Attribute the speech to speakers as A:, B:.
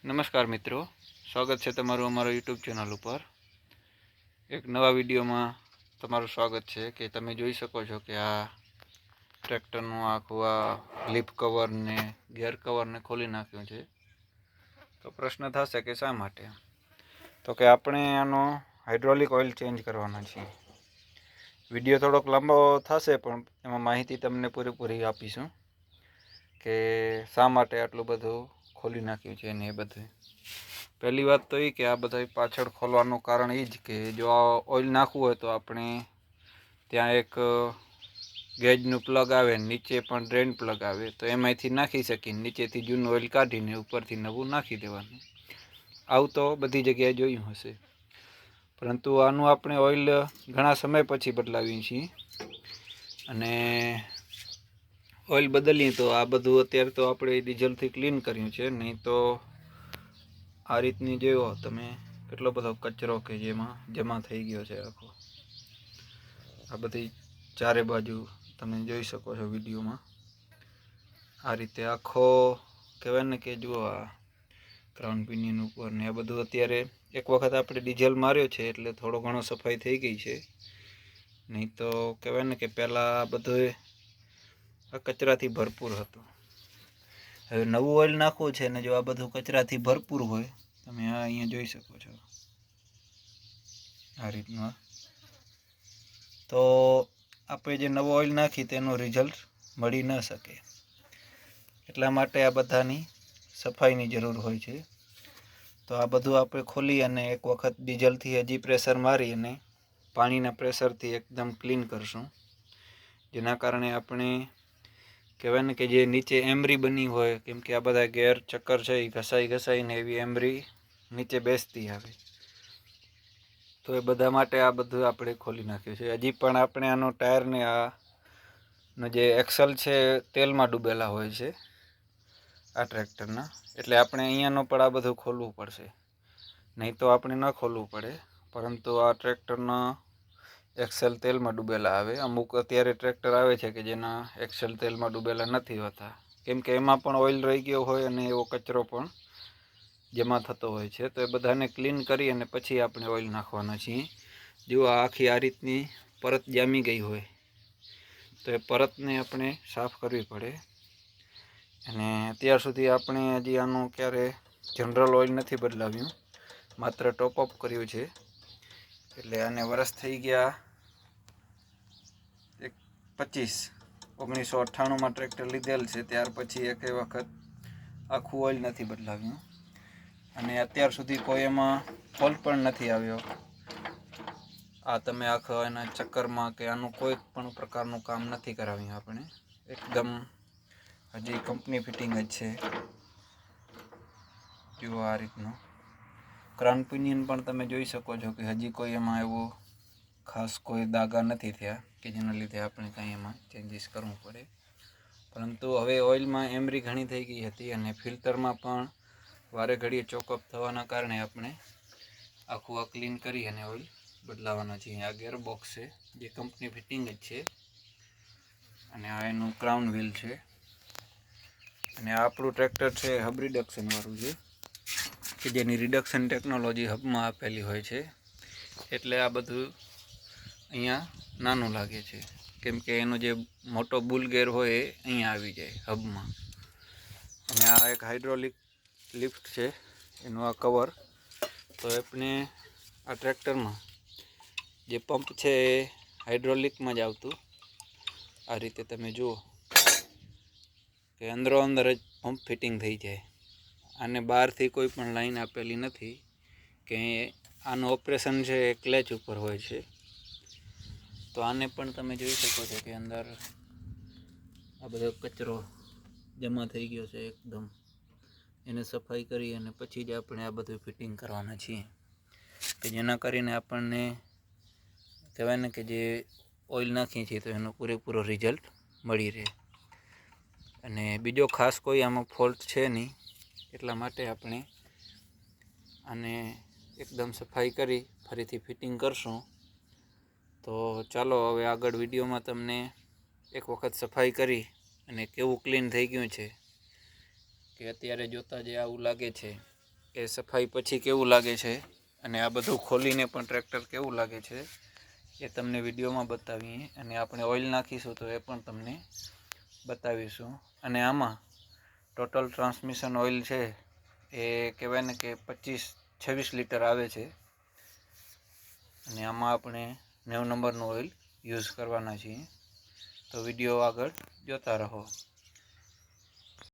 A: નમસ્કાર મિત્રો, સ્વાગત છે તમારું અમારો યુટ્યુબ ચેનલ ઉપર. એક નવા વિડીયોમાં તમારું સ્વાગત છે. કે તમે જોઈ શકો છો કે આ ટ્રેક્ટરનું આખું આ લીફ કવર ને ગેર કવરને ખોલી નાખ્યું છે. તો પ્રશ્ન થશે કે શા માટે? તો કે આપણે આનો હાઇડ્રોલિક ઓઇલ ચેન્જ કરવાનો છે. વિડીયો થોડોક લાંબો થશે પણ એમાં માહિતી તમને પૂરેપૂરી આપીશું કે શા માટે આટલું બધું ખોલી નાખ્યું છે ને એ બધું. પહેલી વાત તો એ કે આ બધા પાછળ ખોલવાનું કારણ એ જ કે જો આ ઓઇલ નાખવું હોય તો આપણે ત્યાં એક ગેજનું પ્લગ આવે, નીચે પણ ડ્રેન પ્લગ આવે, તો એમાંથી નાખી શકીએ. નીચેથી જૂનું ઓઇલ કાઢીને ઉપરથી નવું નાખી દેવાનું. આવું તો બધી જગ્યાએ જોયું હશે, પરંતુ આનું આપણે ઓઇલ ઘણા સમય પછી બદલાવીએ છીએ. અને ઓઇલ બદલીએ તો આ બધું અત્યારે તો આપણે ડીઝલથી ક્લીન કર્યું છે, નહીં તો આ રીતની જોયો તમે કેટલો બધો કચરો કે જેમાં જમા થઈ ગયો છે આખો. આ બધી ચારે બાજુ તમે જોઈ શકો છો વિડીયોમાં. આ રીતે આખો કહેવાય ને કે જુઓ આ ક્રાઉન પિનિયન ઉપર ને આ બધું અત્યારે એક વખત આપણે ડીઝલ માર્યો છે એટલે થોડો ઘણો સફાઈ થઈ ગઈ છે. નહીં તો કહેવાય ને કે પહેલાં આ બધું આ કચરાથી ભરપૂર હતું. હવે નવું ઓઇલ નાખવું છે ને જો આ બધું કચરાથી ભરપૂર હોય, તમે આ અહીંયા જોઈ શકો છો આ રીતનું. તો આપણે જે નવું ઓઇલ નાખી તેનું રિઝલ્ટ મળી ન શકે. એટલા માટે આ બધાની સફાઈની જરૂર હોય છે. તો આ બધું આપણે ખોલી અને એક વખત ડીઝલથી હજી પ્રેશર મારી અને પાણીના પ્રેશરથી એકદમ ક્લીન કરશું. જેના કારણે આપણે કહેવાય ને કે જે નીચે એમરી બની હોય, કેમ કે આ બધા ગેર ચક્કર છે એ ઘસાઈને એવી એમરી નીચે બેસતી આવે. તો એ બધા માટે આ બધું આપણે ખોલી નાખ્યું છે. હજી પણ આપણે આનો ટાયરને આનો જે એક્સલ છે તેલમાં ડૂબેલા હોય છે આ ટ્રેક્ટરના, એટલે આપણે અહીંયાનો પણ આ બધું ખોલવું પડશે. નહીં તો આપણે ન ખોલવું પડે, પરંતુ આ ટ્રેક્ટરના એક્સેલ તેલમાં ડૂબેલા આવે. અમુક અત્યારે ટ્રેક્ટર આવે છે કે જેના એક્સેલ તેલમાં ડૂબેલા નથી હોતા, કેમ કે એમાં પણ ઓઇલ રહી ગયો હોય અને એવો કચરો પણ જમા થતો હોય છે. તો એ બધાને ક્લીન કરી અને પછી આપણે ઓઇલ નાખવાના છીએ. જો આખી આ રીતની પરત જામી ગઈ હોય તો એ પરતને આપણે સાફ કરવી પડે. અને અત્યાર સુધી આપણે હજી આનું ક્યારે જનરલ ઓઇલ નથી બદલાવ્યું, માત્ર ટોપઅપ કર્યું છે. એટલે આને વરસ થઈ ગયા 1998માં ટ્રેક્ટર લીધેલ છે, ત્યાર પછી એક વખત આખું ઓઇલ નથી બદલાવ્યું. અને અત્યાર સુધી કોઈ એમાં ફોલ્ટ પણ નથી આવ્યો. આ તમે આખા એના ચક્કરમાં કે આનું કોઈ પણ પ્રકારનું કામ નથી કરાવ્યું આપણે. એકદમ હજી કંપની ફિટિંગ જ છે. જુઓ આ રીતનું ક્રાઉન પિનિયન પણ તમે જોઈ શકો છો કે હજી કોઈ એમાં એવો ખાસ કોઈ દાગા નથી થયા કે જેના લીધે આપણે કાંઈ એમાં ચેન્જીસ કરવું પડે. પરંતુ હવે ઓઇલમાં એમરી ઘણી થઈ ગઈ હતી અને ફિલ્ટરમાં પણ વારે ઘડીએ ચોકઅપ થવાના કારણે આપણે આખું આ ક્લીન કરી અને ઓઇલ બદલાવાના છીએ. આ ગેરબોક્સ છે જે કંપની ફિટિંગ જ છે, અને આ એનું ક્રાઉન વ્હીલ છે. અને આ આપણું ટ્રેક્ટર છે હબ રિડક્શનવાળું છે, કે જેની રિડક્શન ટેકનોલોજી હબમાં આપેલી હોય છે. એટલે આ બધું અહીંયા નાનું લાગે છે, કેમ કે એનો જે મોટો બુલ ગેર હોય એ અહીંયા આવી જાય હબમાં. અને આ એક હાઇડ્રોલિક લિફ્ટ છે એનું આ કવર. તો આપણે આ ટ્રેક્ટરમાં જે પંપ છે એ હાઇડ્રોલિકમાં જ આવતું. આ રીતે તમે જુઓ કે અંદરો અંદર જ પંપ ફિટિંગ થઈ જાય. આને બહારથી કોઈ પણ લાઈન આપેલી નથી, કે આનું ઓપરેશન છે એ ક્લેચ ઉપર હોય છે. તો આને પણ તમે જોઈ શકો છો કે અંદર આ બધો કચરો જમા થઈ ગયો છે એકદમ. એને સફાઈ કરી અને પછી જ આપણે આ બધું ફિટિંગ કરવાના છીએ, કે જેના કરીને આપણને કહેવાય ને કે જે ઓઇલ નાખીએ છીએ તો એનો પૂરેપૂરો રિઝલ્ટ મળી રહે. અને બીજો ખાસ કોઈ આમાં ફોલ્ટ છે નહીં, એટલા માટે આપણે આને એકદમ સફાઈ કરી ફરીથી ફિટિંગ કરશું. તો ચાલો હવે આગળ વિડીયોમાં તમને એક વખત સફાઈ કરી અને કેવું ક્લીન થઈ ગયું છે, કે અત્યારે જોતાં જે આવું લાગે છે એ સફાઈ પછી કેવું લાગે છે અને આ બધું ખોલીને પણ ટ્રેક્ટર કેવું લાગે છે એ તમને વિડીયોમાં બતાવીએ, અને આપણે ઓઇલ નાખીશું તો એ પણ તમને બતાવીશું. અને આમાં ટોટલ ટ્રાન્સમિશન ઓઇલ છે એ કહેવાય ને કે 25-26 લીટર આવે છે, અને આમાં આપણે 90 નંબરનું ઓઇલ યુઝ કરવાના છીએ. તો વિડીયો આગળ જોતા રહો.